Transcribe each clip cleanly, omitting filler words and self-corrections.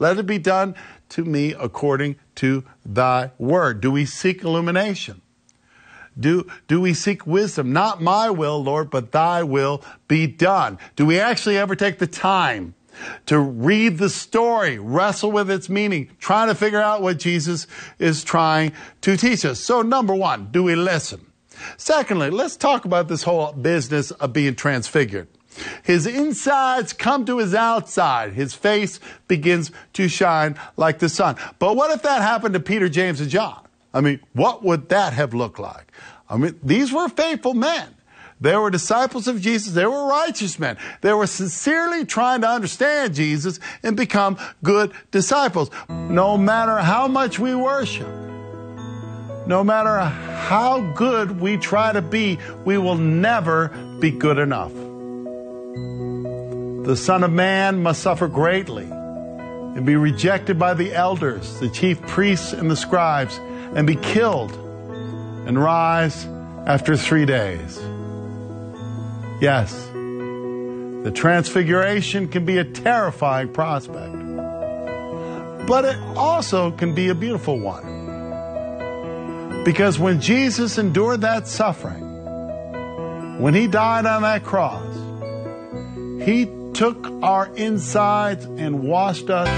Let it be done to me according to thy word. Do we seek illumination? Do we seek wisdom? Not my will, Lord, but thy will be done. Do we actually ever take the time to read the story, wrestle with its meaning, trying to figure out what Jesus is trying to teach us? So number one, do we listen? Secondly, let's talk about this whole business of being transfigured. His insides come to his outside. His face begins to shine like the sun. But what if that happened to Peter, James, and John? I mean, what would that have looked like? I mean, these were faithful men. They were disciples of Jesus. They were righteous men. They were sincerely trying to understand Jesus and become good disciples. No matter how much we worship, no matter how good we try to be, we will never be good enough. The Son of Man must suffer greatly and be rejected by the elders, the chief priests, and the scribes, and be killed and rise after 3 days. Yes, the transfiguration can be a terrifying prospect, but it also can be a beautiful one. Because when Jesus endured that suffering, when he died on that cross, he took our insides and washed us.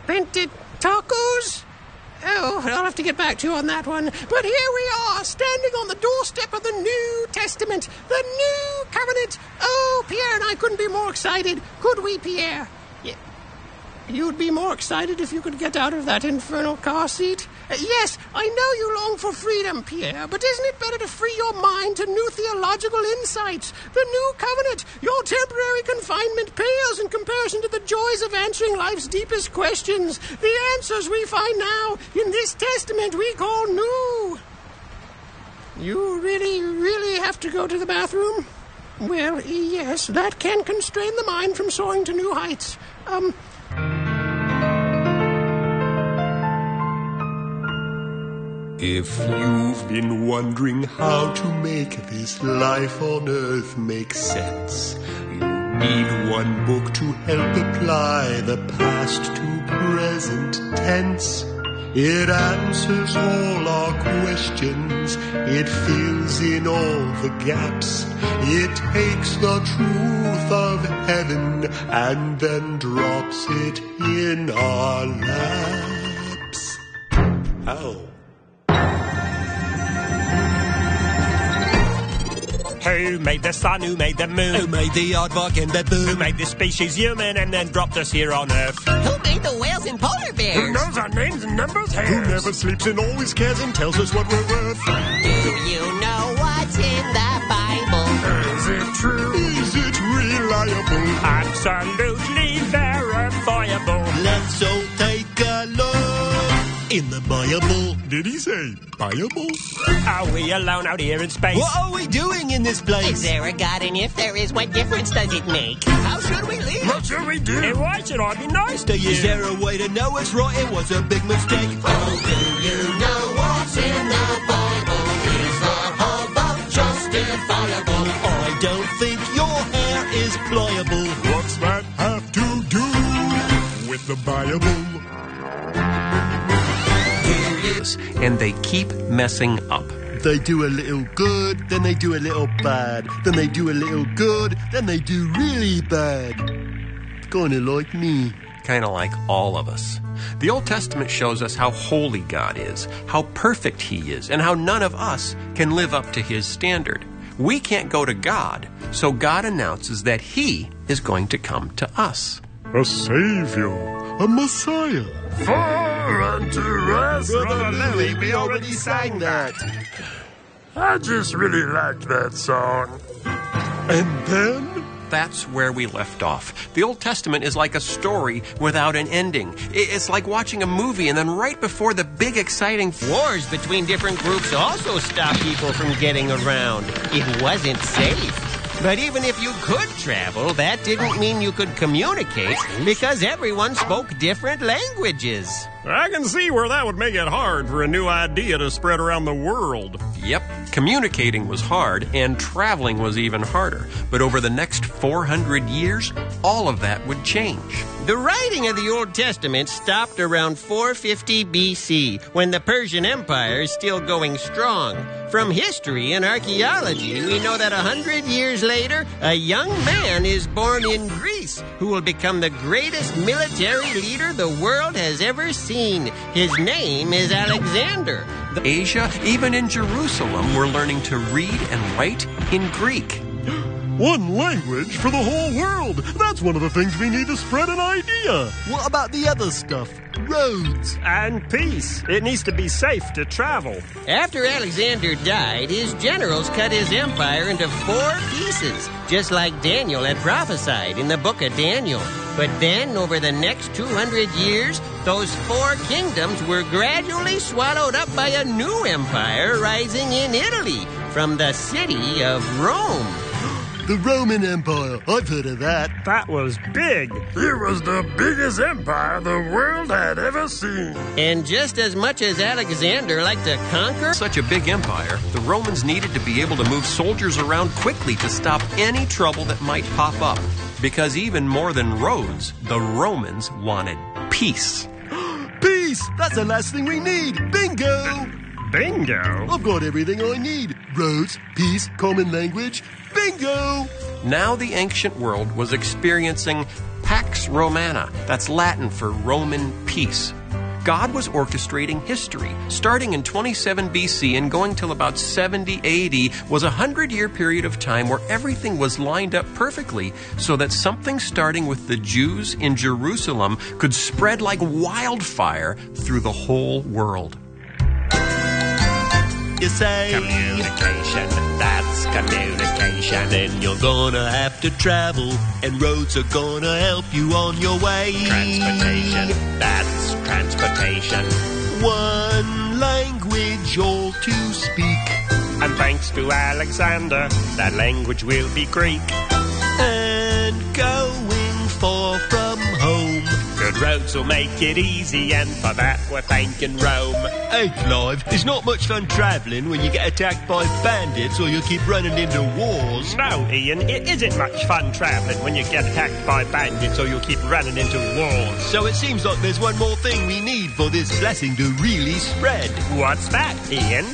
Bented tacos? Oh, I'll have to get back to you on that one. But here we are, standing on the doorstep of the New Testament, the New Covenant. Oh, Pierre and I couldn't be more excited. Could we, Pierre? You'd be more excited if you could get out of that infernal car seat? Yes, I know you long for freedom, Pierre, but isn't it better to free your mind to new theological insights? The New Covenant, your temporary confinement pales in comparison to the joys of answering life's deepest questions. The answers we find now in this testament we call new. You really have to go to the bathroom? Well, yes, that can constrain the mind from soaring to new heights. If you've been wondering how to make this life on earth make sense, you need one book to help apply the past to present tense. It answers all our questions, it fills in all the gaps. It takes the truth of heaven and then drops it in our laps. Ow. Who made the sun? Who made the moon? Who made the aardvark and baboon? Who made this species human and then dropped us here on Earth? Who made the whales and polar bears? Who knows our names and numbers, hairs? Who never sleeps and always cares and tells us what we're worth? Do you know what's in the Bible? Is it true? Is it reliable? Absolutely verifiable. Let's all take a look in the Bible. Did he say Bible? Are we alone out here in space? What are we doing in this place? Is there a God? And if there is, what difference does it make? How should we live? What should we do? And why should I be nice to you? Is there a way to know it's right? It was a big mistake. Oh, do you know what's in the Bible? Is the hubbub justifiable? I don't think your hair is pliable. What's that have to do with the Bible? And they keep messing up. They do a little good, then they do a little bad. Then they do a little good, then they do really bad. Kinda like me. Kind of like all of us. The Old Testament shows us how holy God is, how perfect He is, and how none of us can live up to His standard. We can't go to God, so God announces that He is going to come to us. a savior, a messiah. For unto us, Brother Louie, we already sang that. I just really liked that song. And then? That's where we left off. The Old Testament is like a story without an ending. It's like watching a movie and then right before the big exciting Wars between different groups also stop people from getting around. It wasn't safe. But even if you could travel, that didn't mean you could communicate because everyone spoke different languages. I can see where that would make it hard for a new idea to spread around the world. Yep, communicating was hard and traveling was even harder. But over the next 400 years, all of that would change. The writing of the Old Testament stopped around 450 BC, when the Persian Empire is still going strong. From history and archaeology, we know that 100 years later, a young man is born in Greece who will become the greatest military leader the world has ever seen. His name is Alexander. Asia, even in Jerusalem, were learning to read and write in Greek. One language for the whole world. That's one of the things we need to spread an idea. What about the other stuff? Roads. And peace. It needs to be safe to travel. After Alexander died, his generals cut his empire into 4 pieces, just like Daniel had prophesied in the book of Daniel. But then, over the next 200 years, those 4 kingdoms were gradually swallowed up by a new empire rising in Italy from the city of Rome. The Roman Empire. I've heard of that. That was big. It was the biggest empire the world had ever seen. And just as much as Alexander liked to conquer, Such a big empire, the Romans needed to be able to move soldiers around quickly to stop any trouble that might pop up. Because even more than roads, the Romans wanted peace. Peace. That's the last thing we need. Bingo. Bingo? I've got everything I need. Roads, peace, common language. Bingo. Now the ancient world was experiencing Pax Romana. That's Latin for Roman peace. God was orchestrating history. Starting in 27 BC and going till about 70 AD was a 100-year period of time where everything was lined up perfectly so that something starting with the Jews in Jerusalem could spread like wildfire through the whole world. You say Communication, that's communication. then you're gonna have to travel, and roads are gonna help you on your way. Transportation, that's transportation. One language all to speak, And thanks to Alexander, that language will be Greek. and going far from home. Good roads will make it easy, and for that we're thanking Rome. Hey Clive, it's not much fun travelling when you get attacked by bandits or you keep running into wars. No, Ian, it isn't much fun travelling when you get attacked by bandits or you keep running into wars. So it seems like there's one more thing we need for this blessing to really spread. What's that, Ian?